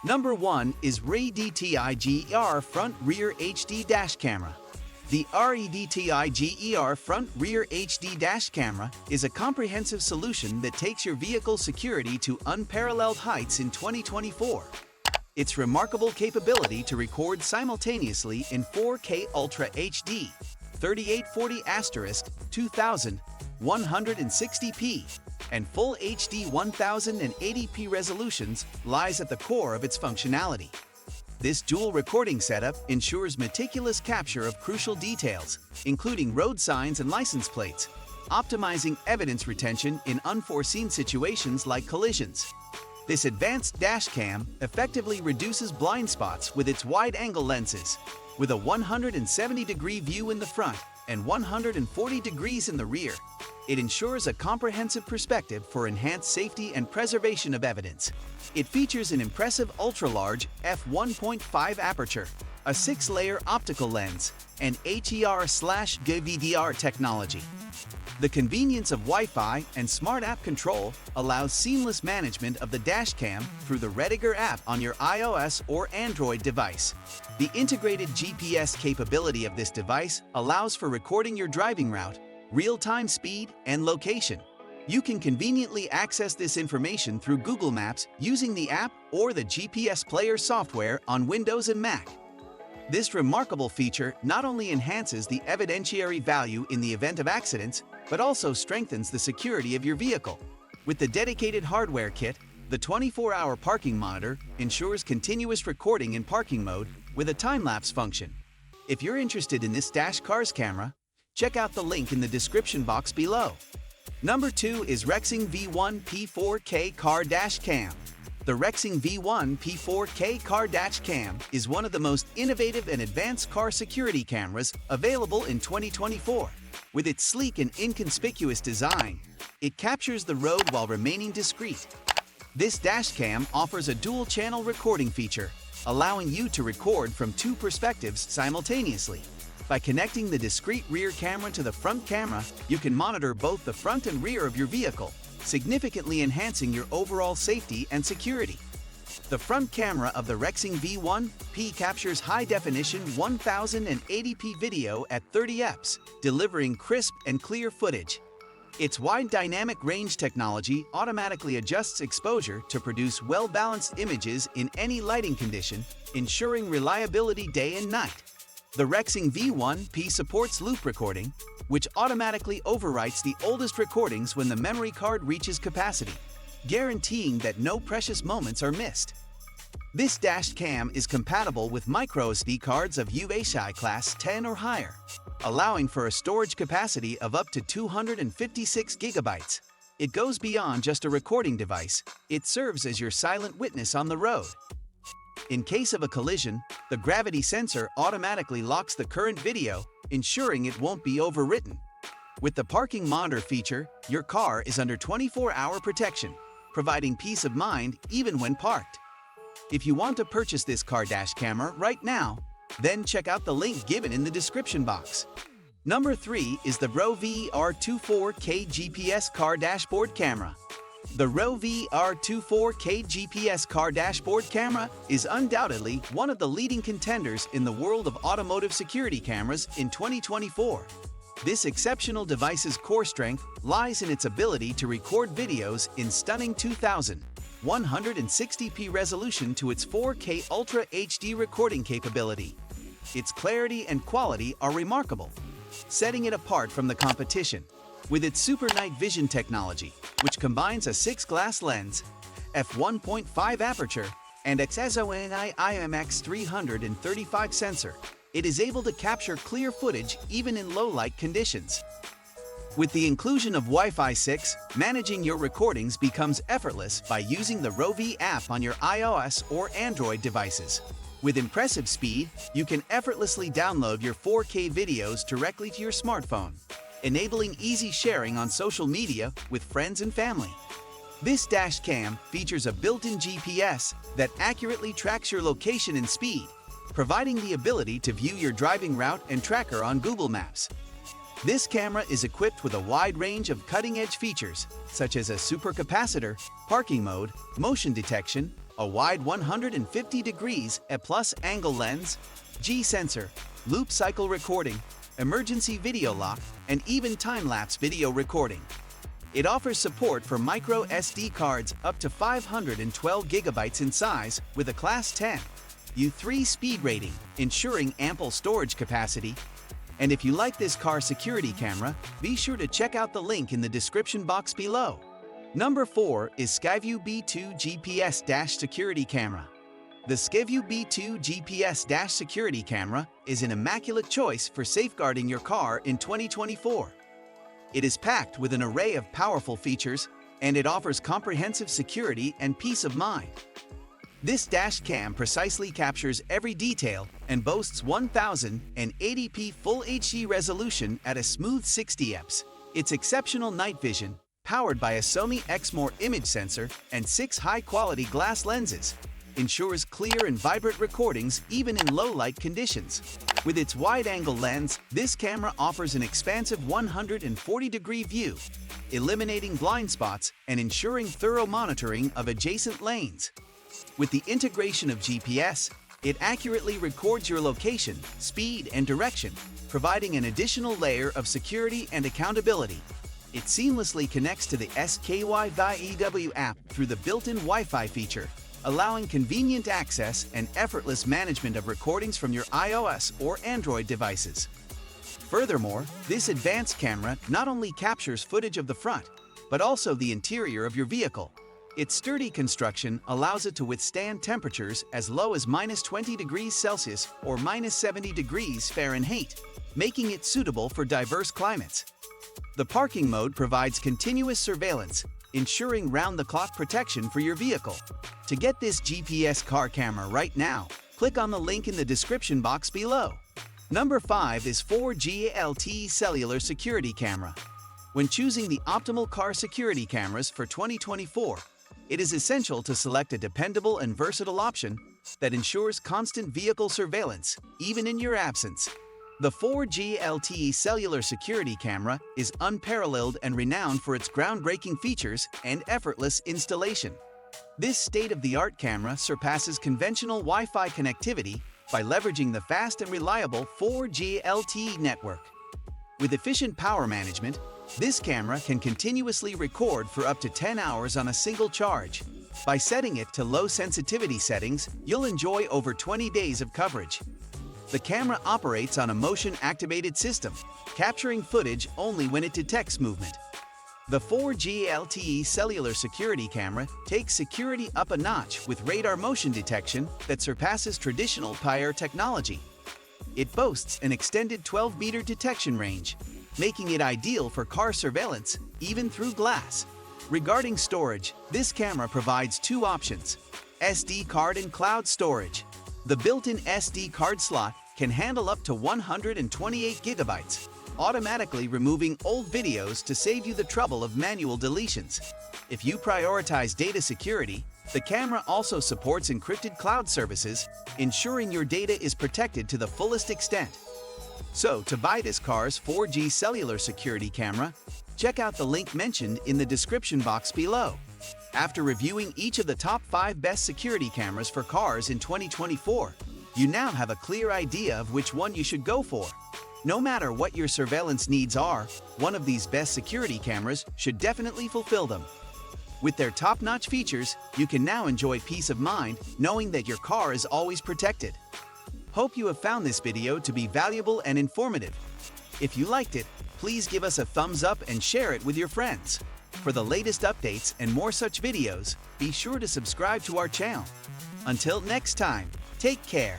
Number 1 is Redtiger Front Rear HD Dash Camera. The Redtiger Front Rear HD Dash Camera is a comprehensive solution that takes your vehicle security to unparalleled heights in 2024. Its remarkable capability to record simultaneously in 4K Ultra HD, 3840*2160p, and Full HD 1080p resolutions lies at the core of its functionality. This dual recording setup ensures meticulous capture of crucial details, including road signs and license plates, optimizing evidence retention in unforeseen situations like collisions. This advanced dash cam effectively reduces blind spots with its wide-angle lenses, with a 170-degree view in the front and 140 degrees in the rear. It ensures a comprehensive perspective for enhanced safety and preservation of evidence. It features an impressive ultra-large f1.5 aperture, a 6-layer optical lens, and HER/GVDR technology. The convenience of Wi-Fi and smart app control allows seamless management of the dashcam through the Redtiger app on your iOS or Android device. The integrated GPS capability of this device allows for recording your driving route, real-time speed, and location. You can conveniently access this information through Google Maps using the app or the GPS player software on Windows and Mac. This remarkable feature not only enhances the evidentiary value in the event of accidents, but also strengthens the security of your vehicle. With the dedicated hardware kit, the 24-hour parking monitor ensures continuous recording in parking mode with a time-lapse function. If you're interested in this dash car's camera, check out the link in the description box below. Number 2 is Rexing V1 P4K Car Dash Cam. The Rexing V1 P4K Car Dash Cam is one of the most innovative and advanced car security cameras available in 2024. With its sleek and inconspicuous design, it captures the road while remaining discreet. This dash cam offers a dual-channel recording feature, allowing you to record from 2 perspectives simultaneously. By connecting the discrete rear camera to the front camera, you can monitor both the front and rear of your vehicle, significantly enhancing your overall safety and security. The front camera of the Rexing V1P captures high-definition 1080p video at 30 fps, delivering crisp and clear footage. Its wide dynamic range technology automatically adjusts exposure to produce well-balanced images in any lighting condition, ensuring reliability day and night. The Rexing V1P supports loop recording, which automatically overwrites the oldest recordings when the memory card reaches capacity, guaranteeing that no precious moments are missed. This dash cam is compatible with microSD cards of WiFi class 10 or higher, allowing for a storage capacity of up to 256 gigabytes. It goes beyond just a recording device. It serves as your silent witness on the road. In case of a collision, the gravity sensor automatically locks the current video, ensuring it won't be overwritten. With the parking monitor feature, your car is under 24-hour protection, providing peace of mind even when parked. If you want to purchase this car dash camera right now, then check out the link given in the description box. Number 3 is the ROV-R24K GPS Car Dashboard Camera. The ROV-R24K GPS car dashboard camera is undoubtedly one of the leading contenders in the world of automotive security cameras in 2024. This exceptional device's core strength lies in its ability to record videos in stunning 2160p resolution to its 4K Ultra HD recording capability. Its clarity and quality are remarkable, setting it apart from the competition. With its super night vision technology, which combines a 6-glass lens, f1.5 aperture, and XSONI IMX335 sensor, it is able to capture clear footage even in low-light conditions. With the inclusion of Wi-Fi 6, managing your recordings becomes effortless by using the ROV app on your iOS or Android devices. With impressive speed, you can effortlessly download your 4K videos directly to your smartphone, enabling easy sharing on social media with friends and family. This dash cam features a built-in GPS that accurately tracks your location and speed, providing the ability to view your driving route and tracker on Google Maps. This camera is equipped with a wide range of cutting-edge features, such as a supercapacitor, parking mode, motion detection, a wide 150 degrees +, angle lens, G sensor, loop cycle recording, emergency video lock, and even time-lapse video recording. It offers support for micro SD cards up to 512 gigabytes in size with a Class 10 U3 speed rating, ensuring ample storage capacity. And if you like this car security camera, be sure to check out the link in the description box below. Number 4 is Skyview B2 GPS-security camera. The Skyview B2 GPS-security camera is an immaculate choice for safeguarding your car in 2024. It is packed with an array of powerful features, and it offers comprehensive security and peace of mind. This dash cam precisely captures every detail and boasts 1080p Full HD resolution at a smooth 60 fps. Its exceptional night vision, powered by a Sony Exmor image sensor and 6 high-quality glass lenses, ensures clear and vibrant recordings even in low-light conditions. With its wide-angle lens, this camera offers an expansive 140-degree view, eliminating blind spots and ensuring thorough monitoring of adjacent lanes. With the integration of GPS, it accurately records your location, speed, and direction, providing an additional layer of security and accountability. It seamlessly connects to the SkyView app through the built-in Wi-Fi feature, allowing convenient access and effortless management of recordings from your iOS or Android devices. Furthermore, this advanced camera not only captures footage of the front, but also the interior of your vehicle. Its sturdy construction allows it to withstand temperatures as low as -20 degrees Celsius or -70 degrees Fahrenheit, making it suitable for diverse climates. The parking mode provides continuous surveillance, ensuring round-the-clock protection for your vehicle. To get this GPS car camera right now, click on the link in the description box below. Number 5 is 4G LTE cellular security camera. When choosing the optimal car security cameras for 2024, it is essential to select a dependable and versatile option that ensures constant vehicle surveillance, even in your absence. The 4G LTE cellular security camera is unparalleled and renowned for its groundbreaking features and effortless installation. This state-of-the-art camera surpasses conventional Wi-Fi connectivity by leveraging the fast and reliable 4G LTE network. With efficient power management, this camera can continuously record for up to 10 hours on a single charge. By setting it to low sensitivity settings, you'll enjoy over 20 days of coverage. The camera operates on a motion-activated system, capturing footage only when it detects movement. The 4G LTE cellular security camera takes security up a notch with radar motion detection that surpasses traditional PIR technology. It boasts an extended 12-meter detection range, making it ideal for car surveillance, even through glass. Regarding storage, this camera provides 2 options: SD card and cloud storage. The built-in SD card slot can handle up to 128 gigabytes, automatically removing old videos to save you the trouble of manual deletions. If you prioritize data security, the camera also supports encrypted cloud services, ensuring your data is protected to the fullest extent. So, to buy this car's 4G cellular security camera, check out the link mentioned in the description box below. After reviewing each of the top 5 best security cameras for cars in 2024, you now have a clear idea of which one you should go for. No matter what your surveillance needs are, one of these best security cameras should definitely fulfill them. With their top-notch features, you can now enjoy peace of mind knowing that your car is always protected. Hope you have found this video to be valuable and informative. If you liked it, please give us a thumbs up and share it with your friends. For the latest updates and more such videos, be sure to subscribe to our channel. Until next time, take care.